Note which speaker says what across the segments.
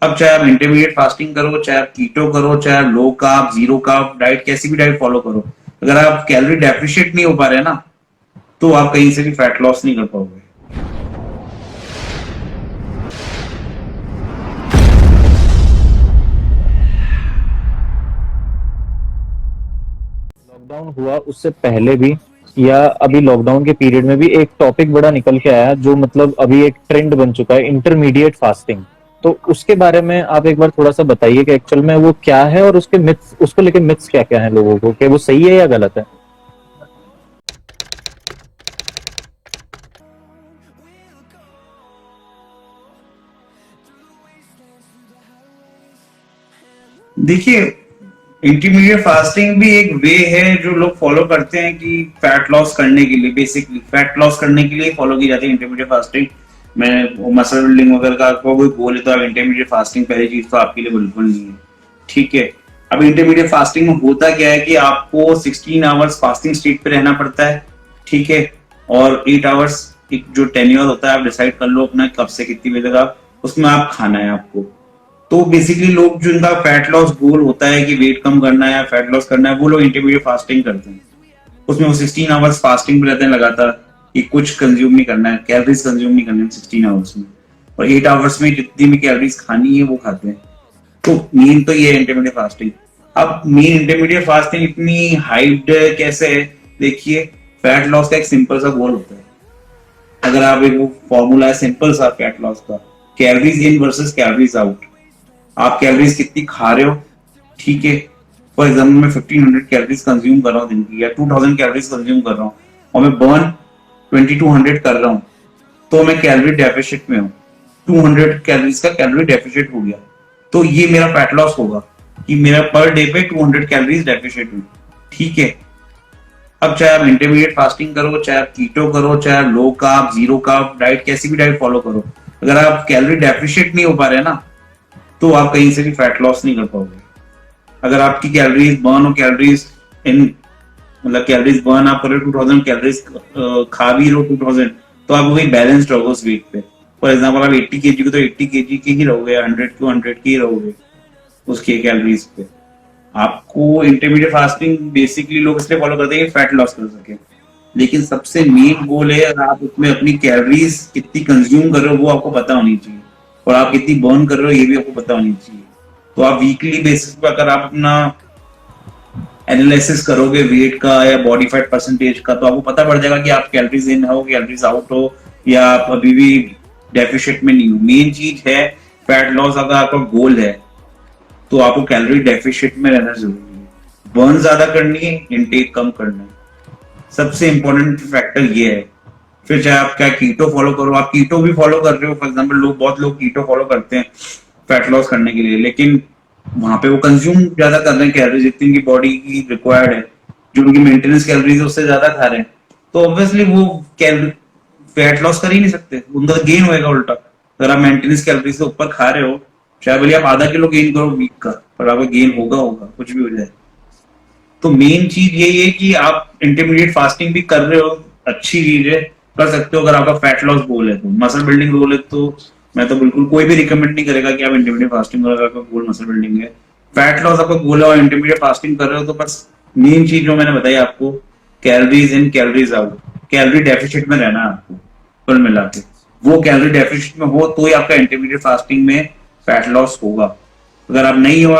Speaker 1: अब चाहे आप इंटरमीडिएट फास्टिंग करो, चाहे आप कीटो करो, चाहे आप low carb, zero carb diet, कैसी भी डाइट फॉलो करो, अगर आप कैलोरी डेफिशिएट नहीं हो पा रहे ना, तो आप कहीं से भी फैट लॉस नहीं कर पाओगे।
Speaker 2: लॉकडाउन हुआ उससे पहले भी या अभी लॉकडाउन के पीरियड में भी एक टॉपिक बड़ा निकल के आया जो मतलब अभी एक ट्रेंड बन चुका है, इंटरमीडिएट फास्टिंग। तो उसके बारे में आप एक बार थोड़ा सा बताइए कि एक्चुअल में वो क्या है और उसके मिथ्स, उसको लेके मिथ्स क्या क्या है लोगों को, कि वो सही है या गलत है।
Speaker 1: देखिए, इंटरमीडिएट फास्टिंग भी एक वे है जो लोग फॉलो करते हैं कि फैट लॉस करने के लिए, बेसिकली फैट लॉस करने के लिए फॉलो की जाती है इंटरमीडिएट फास्टिंग। मैं मसल बिल्डिंग वगैरह का आपको कोई बोले तो आप इंटरमीडिएट फास्टिंग पहली चीज तो आपके लिए बिल्कुल नहीं है। ठीक है, अब इंटरमीडिएट फास्टिंग में होता क्या है कि आपको 16 आवर्स फास्टिंग स्टेट पे रहना पड़ता है। ठीक है, और 8 आवर्स जो टेन्योर होता है आप डिसाइड कर लो अपना कब से कितनी बजे तक आप उसमें आप खाना है आपको। तो बेसिकली लोग जो इनका फैट लॉस गोल होता है कि वेट कम करना है या फैट लॉस करना है, वो लोग इंटरमीडिएट फास्टिंग करते हैं। उसमें वो 16 आवर्स फास्टिंग पे रहते हैं लगातार कि कुछ कंज्यूम नहीं करना है, कैलोरीज कंज्यूम नहीं करनी है 16 आवर्स में, और 8 आवर्स में जितनी भी कैलोरीज खानी है वो खाते हैं। तो मेन तो ये है इंटरमीडिएट फास्टिंग। अब मेन इंटरमीडिएट फास्टिंग इतनी हाइप्ड कैसे है? देखिए, फैट लॉस का एक सिंपल सा गोल होता है। अगर आप एक वो फॉर्मूला है सिंपल सा फैट लॉस का, calories in versus calories out. आप कैलोरीज कितनी खा रहे हो, ठीक है। फॉर एग्जाम्पल मैं 1500 कैलोरीज कंज्यूम कर रहा हूँ दिन की, या 2000 कैलोरीज कंज्यूम कर रहा हूँ और मैं बर्न 2200 कर रहा हूँ, तो मैं कैलोरी डेफिशिट में हूँ। 200 कैलोरीज का कैलोरी डेफिशिट हो गया, तो ये मेरा फैट लॉस होगा कि मेरा पर डे पे 200 कैलोरीज डेफिशिट हूँ। ठीक है, अब चाहे आप इंटरमीडिएट फास्टिंग करो, चाहे आप कीटो करो, चाहे आप low carb, zero carb diet, कैसी भी डाइट फॉलो करो, अगर आप कैलोरी डेफिशिट नहीं हो पा रहे ना, तो आप कहीं से भी फैट लॉस नहीं कर पाओगे। अगर आपकी कैलोरीज बर्न और कैलोरीज इन, मतलब कैलोरीज बर्न आप कर रहे हो 2000 कैलोरीज, खा भी रहो 2000, तो आप वही बैलेंस्ड रहोगे उस वेट पे। फॉर एग्जांपल आप 80 केजी को तो 80 केजी के ही रहोगे, 100 को 100 के ही रहोगे उसके कैलोरीज पे। आपको इंटरमीडिएट फास्टिंग बेसिकली लोग इसलिए फॉलो करते हैं कि फैट लॉस कर सके, लेकिन सबसे मेन गोल है अगर आप उसमें अपनी कैलोरीज कितनी कंज्यूम कर रहे हो वो आपको पता होनी चाहिए, और आप कितनी बर्न कर रहे हो ये भी आपको पता होनी चाहिए। तो आप वीकली बेसिस पर अगर आप अपना एनालिसिस करोगे वेट का या बॉडी फैट परसेंटेज का, तो आपको पता पड़ जाएगा कि आप कैलोरीज इन हो, कैलोरीज आउट हो, या आप अभी भी डेफिशिट में नहीं हो। मेन चीज है फैट लॉस। अगर आपका गोल है तो आपको कैलोरी डेफिशिट में रहना जरूरी है। बर्न ज्यादा करनी है, इनटेक कम करना है, सबसे इंपॉर्टेंट फैक्टर ये है। फिर चाहे आप क्या कीटो फॉलो करो, आप कीटो भी फॉलो कर रहे हो, फॉर एग्जांपल लोग, बहुत लोग कीटो फॉलो करते हैं फैट लॉस करने के लिए, लेकिन वहां पे वो कंज्यूम ज्यादा कर रहे हैं कैलोरीज, जितनी उनकी बॉडी की रिक्वायर्ड है, जो उनकी मेंटेनेंस कैलोरीज है उससे ज्यादा खा रहे हैं, तो ऑब्वियसली वो फैट लॉस कर ही नहीं सकते, उनका गेन होएगा उल्टा। अगर आप मेंटेनेंस कैलोरीज से ऊपर खा रहे हो, चाहे भले आप आधा किलो गेन करो वीक का, पर आपका गेन होगा होगा कुछ भी हो जाए। तो मेन चीज यही है कि आप इंटरमीडिएट फास्टिंग भी कर रहे हो, अच्छी चीज है, कर सकते हो। अगर आपका फैट लॉस गोल है, तो मसल बिल्डिंग गोल है, तो मैं तो बिल्कुल कोई भी रिकमेंड नहीं करेगा कि आप इंटरमीडिएट फास्टिंग करो अगर आपका गोल मसल बिल्डिंग है। फैट लॉस आपका गोल है और इंटरमीडिएट फास्टिंग कर रहे हो, तो बस मेन चीज जो मैंने बताई आपको, calories in calories out, calorie deficit में रहना है आपको कुल मिला के। वो कैलोरी डेफिशिट में हो तो ही आपका इंटरमीडिएट फास्टिंग में फैट लॉस होगा। अगर आप नहीं हो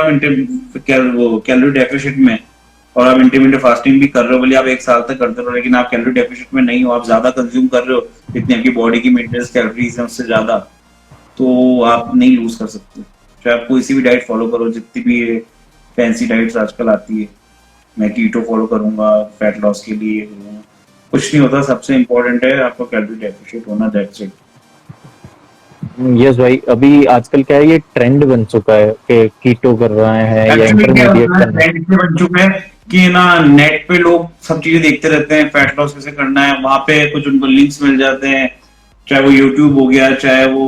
Speaker 1: कैलोरी डेफिशिट में और आप इंटरमीडिएट फास्टिंग भी कर रहे हो, बोलिए आप 1 साल तक करते रहो, लेकिन आप कैलोरी डेफिशिट में नहीं हो, आप ज्यादा कंज्यूम कर रहे हो, इतनी आपकी बॉडी की मेंटेनेंस कैलोरीज है उससे ज्यादा, तो आप नहीं लूज कर सकते। चाहे आप कोई सी भी डाइट फॉलो करो, जितनी भी फैंसी डाइट्स आजकल आती है, मैं कीटो फॉलो करूंगा फैट लॉस के लिए, कुछ नहीं होता। सबसे इंपॉर्टेंट है आपको कैलोरी डेफिशिट होना, दैट्स इट।
Speaker 2: यस भाई, अभी आजकल क्या है, ये ट्रेंड बन चुका है कि कीटो कर रहे हैं या
Speaker 1: एक्चुअली क्या
Speaker 2: इंटरमीडिएट
Speaker 1: होता है,
Speaker 2: करना है।
Speaker 1: ट्रेंड इसमें बन चुका है कि ना नेट पे लोग सब चीजें देखते रहते हैं, फैट लॉस कैसे करना है, वहां पे कुछ उनको लिंक्स मिल जाते हैं, चाहे वो यूट्यूब हो गया, चाहे वो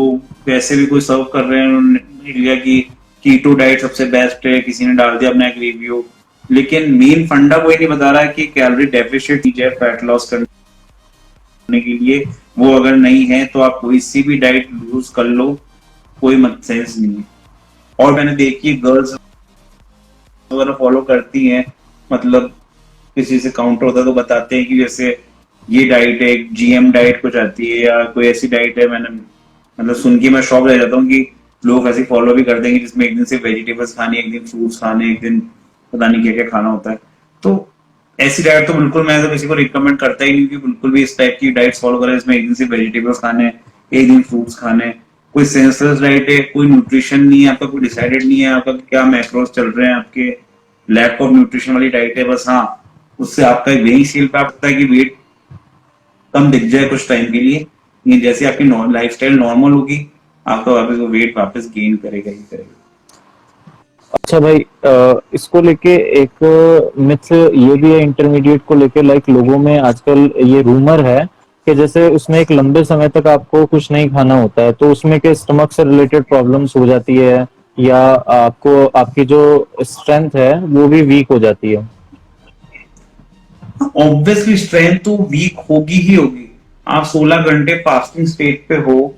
Speaker 1: वैसे भी कोई सर्व कर रहे हैं उन्होंने लिया कि कीटो डाइट सबसे बेस्ट है, किसी ने डाल दिया अपना एक रिव्यू, लेकिन मेन फंडा कोई नहीं बता रहा है कि कैलोरी डेफिशिट है फैट लॉस करने के लिए। वो अगर नहीं है तो आप कोई सी भी डाइट यूज कर लो, कोई मत सेंस नहीं है। और मैंने देखी गर्ल्स वगैरह फॉलो करती हैं, मतलब किसी से काउंटर होता है तो बताते हैं कि जैसे ये डाइट है, जीएम डाइट कुछ आती है या कोई ऐसी डाइट है। मैंने मतलब सुन के मैं शॉक रह जाता हूँ कि लोग ऐसे फॉलो भी करते हैं कि जिसमें एक दिन सिर्फ वेजिटेबल्स खाने, एक दिन फ्रूट्स खाने, एक दिन पता नहीं क्या क्या खाना होता है। तो ऐसी डाइट तो बिल्कुल मैं तो किसी को रिकमेंड करता ही नहीं कि बिल्कुल भी इस टाइप की डाइट फॉलो करें जिसमें एक दिन सिर्फ वेजिटेबल्स खाने, एक दिन फ्रूट्स खाने। कोई सेंसलेस डाइट है, कोई न्यूट्रिशन नहीं है आपका, कोई डिसाइडेड नहीं है आपका क्या मैक्रोस चल रहे हैं आपके, लैक ऑफ न्यूट्रिशन वाली डाइट है बस। हाँ, उससे आपका यही सील पे सकता है कि वेट कम दिख जाए कुछ टाइम के लिए, ये जैसे आपकी लाइफस्टाइल नॉर्मल होगी आपका वापस वो वेट वापस गेन करेगा ही करेगा।
Speaker 2: अच्छा भाई, इसको लेके एक मिथ ये भी है इंटरमीडिएट को लेके, लाइक लोगों में आजकल ये रूमर है कि जैसे उसमें एक लंबे समय तक आपको कुछ नहीं खाना होता है तो उसमें के स्टमक से रिलेटेड प्रॉब्लम्स हो जाती है, या आपको आपकी जो स्ट्रेंथ है वो भी वीक हो जाती है।
Speaker 1: ऑब्वियसली स्ट्रेंथ तो वीक होगी ही होगी। आप 16 घंटे फास्टिंग स्टेट पे हो,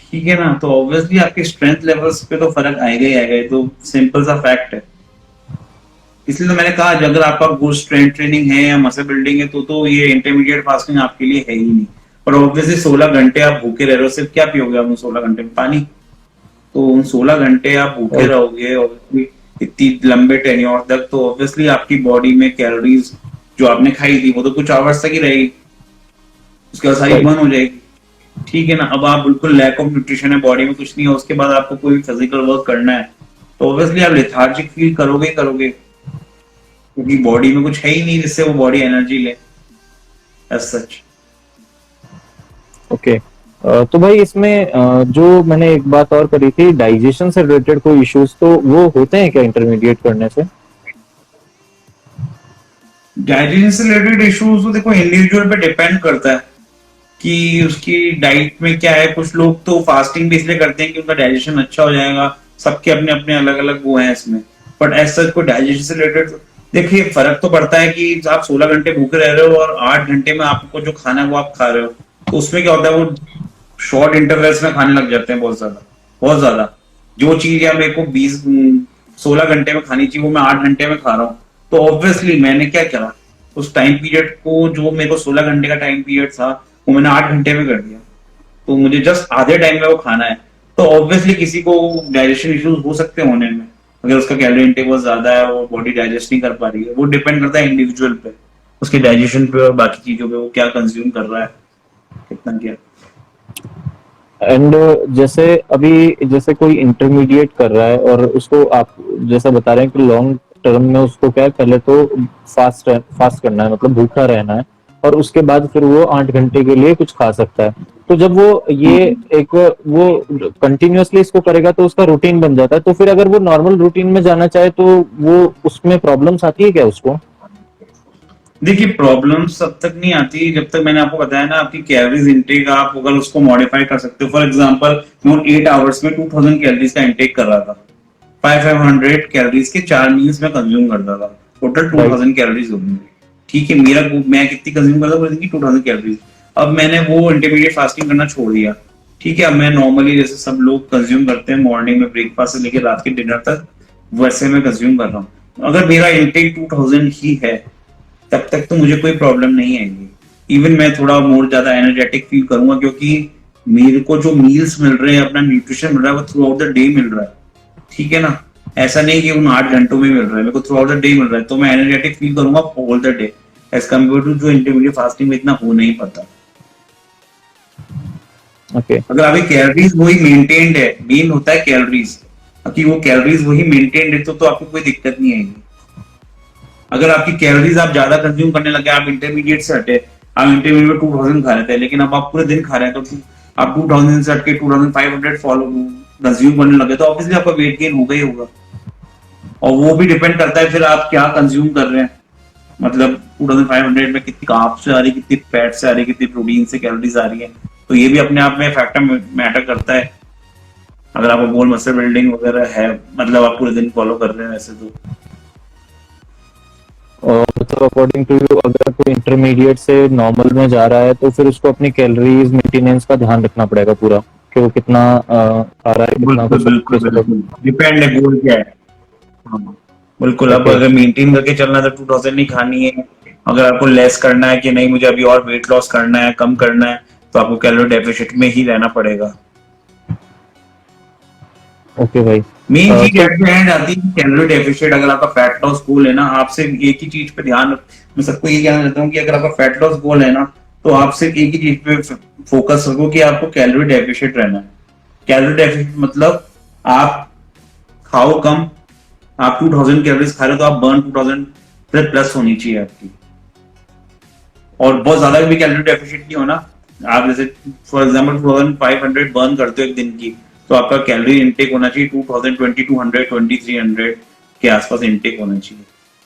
Speaker 1: ठीक है ना, तो ऑब्वियसली आपके स्ट्रेंथ लेवल्स पे तो फर्क आएगा ही आएगा, ये तो सिंपल सा फैक्ट है। इसलिए तो मैंने कहा अगर आपका गुड स्ट्रेंथ ट्रेनिंग है या मसल बिल्डिंग है तो ये इंटरमीडिएट फास्टिंग आपके लिए है ही नहीं। पर ऑब्वियसली 16 घंटे आप भूखे रह रहे हो, सिर्फ क्या पियोगे आप उन 16 घंटे में? पानी। तो उन 16 घंटे आप भूखे
Speaker 2: और
Speaker 1: रहोगे ऑब्वियसली इतनी लंबे टेन्योर तक, तो ऑब्वियसली आपकी बॉडी में कैलोरीज जो आपने खाई थी वो तो कुछ आवर्स तक ही रहेगी, उसके बाद सारी
Speaker 2: राइट।
Speaker 1: बर्न हो जाएगी। ठीक है ना, अब आप बिल्कुल लैक ऑफ न्यूट्रिशन है, बॉडी में कुछ नहीं है, उसके बाद आपको कोई फिजिकल वर्क करना है तो ऑब्वियसली आप लेथार्जिक फील करोगे ही करोगे, क्योंकि बॉडी में कुछ है ही नहीं जिससे वो बॉडी एनर्जी ले एज सच।
Speaker 2: ओके। तो भाई इसमें जो मैंने एक बात और करी थी, डाइजेशन से रिलेटेड कोई इश्यूज तो वो होते हैं क्या इंटरमीडिएट करने से?
Speaker 1: डाइजेशन से रिलेटेड इश्यूज तो देखो इंडिविजुअल पे डिपेंड करता है कि उसकी डाइट में क्या है। कुछ लोग तो फास्टिंग भी इसलिए करते हैं कि उनका डाइजेशन अच्छा हो जाएगा, सबके अपने अपने अलग अलग वो हैं इसमें। बट एज सच को डाइजेशन से रिलेटेड देखिए फर्क तो पड़ता है कि आप 16 घंटे भूखे रह रहे हो और 8 घंटे में आपको जो खाना है वो आप खा रहे हो, तो उसमें क्या होता है वो शॉर्ट इंटरवल्स में खाने लग जाते हैं बहुत ज्यादा, बहुत ज्यादा। जो चीज या मेरे को 16 घंटे में खानी चाहिए वो मैं 8 घंटे में खा रहा हूँ। तो ऑब्वियसली मैंने क्या करा, उस टाइम पीरियड को जो मेरे को 16 घंटे का टाइम पीरियड था वो मैंने 8 घंटे में कर दिया, तो मुझे जस्ट आधे टाइम में वो खाना है। तो ऑब्वियसली किसी को डाइजेशन इश्यूज हो सकते हैं होने में, अगर उसका कैलोरी इंटेक बहुत ज्यादा है और बॉडी डाइजेस्ट नहीं कर पा रही है। वो डिपेंड करता है इंडिविजुअल पे, उसके डाइजेशन पे और बाकी चीजों पे, वो क्या कंज्यूम कर रहा है, कितना क्या।
Speaker 2: एंड जैसे अभी जैसे कोई इंटरमीडिएट कर रहा है और उसको आप जैसा बता रहे हैं कि लॉन्ग टर्म में उसको क्या है, पहले तो फास्ट करना है, मतलब भूखा रहना है, और उसके बाद फिर वो 8 घंटे के लिए कुछ खा सकता है। तो जब वो ये एक वो कंटिन्यूअसली इसको करेगा तो उसका रूटीन बन जाता है, तो फिर अगर वो नॉर्मल रूटीन में जाना चाहे तो वो उसमें प्रॉब्लम्स आती है क्या उसको?
Speaker 1: देखिए प्रॉब्लम सब तक नहीं आती जब तक, मैंने आपको बताया ना, आपकी कैलोरीज इंटेक आप अगर उसको मॉडिफाई कर सकते हो। फॉर एग्जांपल मैं 8 आवर्स में 2000 कैलोरीज का इंटेक कर रहा था, 500 कैलोरीज के 4 मील्स में कंज्यूम करता था, टोटल
Speaker 2: राइट।
Speaker 1: 2000 कैलोरीज होगी। ठीक है, मैं कितनी कंज्यूम करता पूरे दिन की? 2000 कैलोरीज। अब मैंने वो इंटरमीडिएट फास्टिंग करना छोड़ दिया। ठीक है, अब मैं नॉर्मली जैसे सब लोग कंज्यूम करते हैं मॉर्निंग में ब्रेकफास्ट से लेकर रात के डिनर तक, वैसे मैं कंज्यूम कर रहा हूँ। अगर मेरा इंटेक 2000 ही है तब तक तो मुझे कोई प्रॉब्लम नहीं आएगी। इवन मैं थोड़ा मोर ज्यादा एनर्जेटिक फील करूंगा, क्योंकि मेरे को जो मील्स मिल रहे हैं, अपना न्यूट्रिशन मिल रहा है वो थ्रू आउट द डे मिल रहा है। ठीक है ना, ऐसा नहीं कि उन 8 घंटों में मिल रहा है, मेरे को थ्रू आउट द डे मिल रहा है, तो मैं एनर्जेटिक फील करूंगा all the day, as compare to जो इंटरमीडिएट फास्टिंग में इतना हो नहीं पाता।
Speaker 2: ओके।
Speaker 1: अगर आपकी कैलोरीज वही मेंटेन्ड है, मेन होता है कैलोरीज, कि वो कैलोरीज वही मेंटेन्ड है तो आपको कोई दिक्कत नहीं आएगी। अगर आपकी कैलोरीज आप ज्यादा कंज्यूम करने लगे, आप इंटरमीडिएट से हटे, आप इंटरमीडिएट में 2000 खा रहे थे लेकिन अब आप पूरे दिन खा रहे हैं, तो आप 2000 से हटके 2500 फॉलो कंज्यूम करने लगे, तो ऑब्वियसली आपका वेट गेन होगा ही होगा। और वो भी डिपेंड करता है फिर आप क्या कंज्यूम कर रहे हैं, मतलब 2500 में कितनी कार्ब्स से आ रही है, कितनी फैट से आ रही है, कितनी प्रोटीन से कैलोरीज आ रही है, तो ये भी अपने आप में फैक्टर मैटर करता है। अगर आपको गोल मसल बिल्डिंग वगैरह है, मतलब आप पूरे दिन फॉलो कर रहे हैं वैसे तो।
Speaker 2: और मतलब अकॉर्डिंग टू यू, अगर कोई इंटरमीडिएट से नॉर्मल में जा रहा है तो फिर उसको अपनी कैलोरीज मेंटेनेंस का ध्यान रखना पड़ेगा पूरा। कि वो कितना आ रहा है, कितना
Speaker 1: बिल्कुल
Speaker 2: कुछ
Speaker 1: बिल्कुल
Speaker 2: किस
Speaker 1: बिल्कुल, डिपेंड है गोल क्या है। हाँ, बिल्कुल। अब
Speaker 2: ओके
Speaker 1: अगर मेंटेन करके चलना है तो 2000 नहीं खानी है। अगर आपको लेस करना है कि नहीं मुझे अभी और वेट लॉस करना है, कम करना है, तो आपको कैलोरी डेफिशिट में ही रहना पड़ेगा।
Speaker 2: ओके भाई।
Speaker 1: मेन चीज
Speaker 2: तो
Speaker 1: एट द एंड आती है कैलोरी डेफिशिट। अगर आपका फैट लॉस गोल है ना, आप सिर्फ एक ही चीज पे ध्यान मैं सबको ये कहना चाहता हूँ कि अगर आपका फैट लॉस गोल है ना, तो आप सिर्फ एक ही चीज पे फोकस रखो कि आपको कैलोरी डेफिशिट रहना है। कैलोरी डेफिशिट मतलब आप खाओ कम। आप 2000 कैलोरीज खा रहे हो तो आप बर्न 2000 प्लस होनी चाहिए आपकी। और बहुत ज्यादा भी कैलोरी डेफिशिट नहीं होना। आप जैसे फॉर एग्जांपल 2500 बर्न करते हो एक दिन की, तो आपका कैलोरी इनटेक होना चाहिए 2000, 2200, 2300 के आसपास इनटेक होना चाहिए।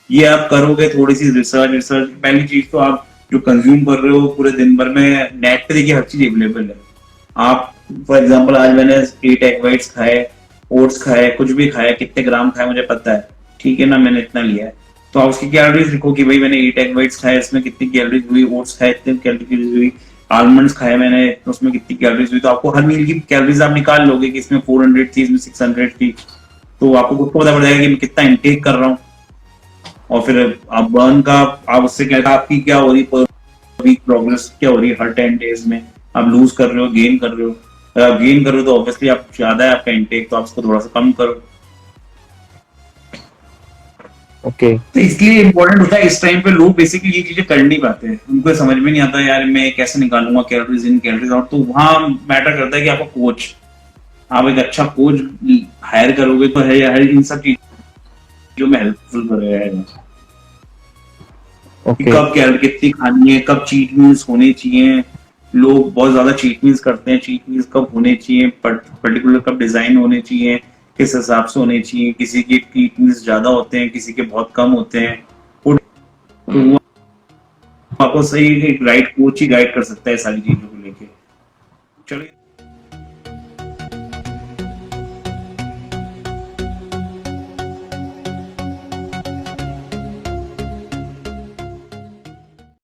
Speaker 1: ये आप करोगे थोड़ी सी रिसर्च रिसर्च। पहली चीज तो आप जो कंज्यूम कर रहे हो पूरे दिन भर में, नेट पे देखिए हर चीज अवेलेबल है। आप फॉर एग्जांपल आज मैंने 8 एग वाइट्स खाए, ओट्स खाए, कुछ भी खाया, कितने ग्राम खाए मुझे पता है, ठीक है ना, मैंने इतना लिया है। तो आप उसकी कैलोरीज लिखो कि भाई मैंने 8 एग वाइट्स खाए, इसमें कितनी कैलोरीज हुई, ओट्स खाए इतनी कैलोरीज हुई, आलमंड्स खाए मैंने तो उसमें कितनी कैलोरीज हुई। तो आपको हर मील की कैलोरीज आप निकाल लोगे कि इसमें 400 थी, इसमें 600 थी। तो आपको खुद को पता पड़ जाएगा कि मैं कितना इंटेक कर रहा हूँ। और फिर आप बर्न का, आप उससे क्या आपकी क्या हो रही पर वीक प्रोग्रेस क्या हो रही है हर 10 डेज में, आप लूज कर रहे हो, गेन कर रहे हो। अगर आप गेन कर रहे हो तो ऑब्वियसली आप ज्यादा है आपका इंटेक, तो आप उसको थोड़ा सा कम करो।
Speaker 2: ओके
Speaker 1: तो इसलिए इंपॉर्टेंट होता है इस टाइम पे लोग बेसिकली ये चीजें कर नहीं पाते हैं, उनको समझ में नहीं आता यार मैं कैसे निकालूंगा कैलोरीज इन कैलोरीज आउट। तो वहां मैटर करता है कि आपका कोच, आप एक अच्छा कोच हायर करोगे तो है यार इन सब चीजों में हेल्पफुल करेगा कि
Speaker 2: ओके
Speaker 1: कब कैलोरी कितनी खानी है, कब चीट मील्स होने चाहिए। लोग बहुत ज्यादा चीट मील्स करते हैं, चीट मील्स कब होने चाहिए, पर्टिकुलर कब डिजाइन होने चाहिए, किस हिसाब से होने चाहिए। किसी के चीट मील्स ज्यादा होते हैं, किसी के बहुत कम होते हैं। तो वो आपको सही एक राइट कोच ही गाइड कर सकता है सारी चीजों को लेके। चलिए।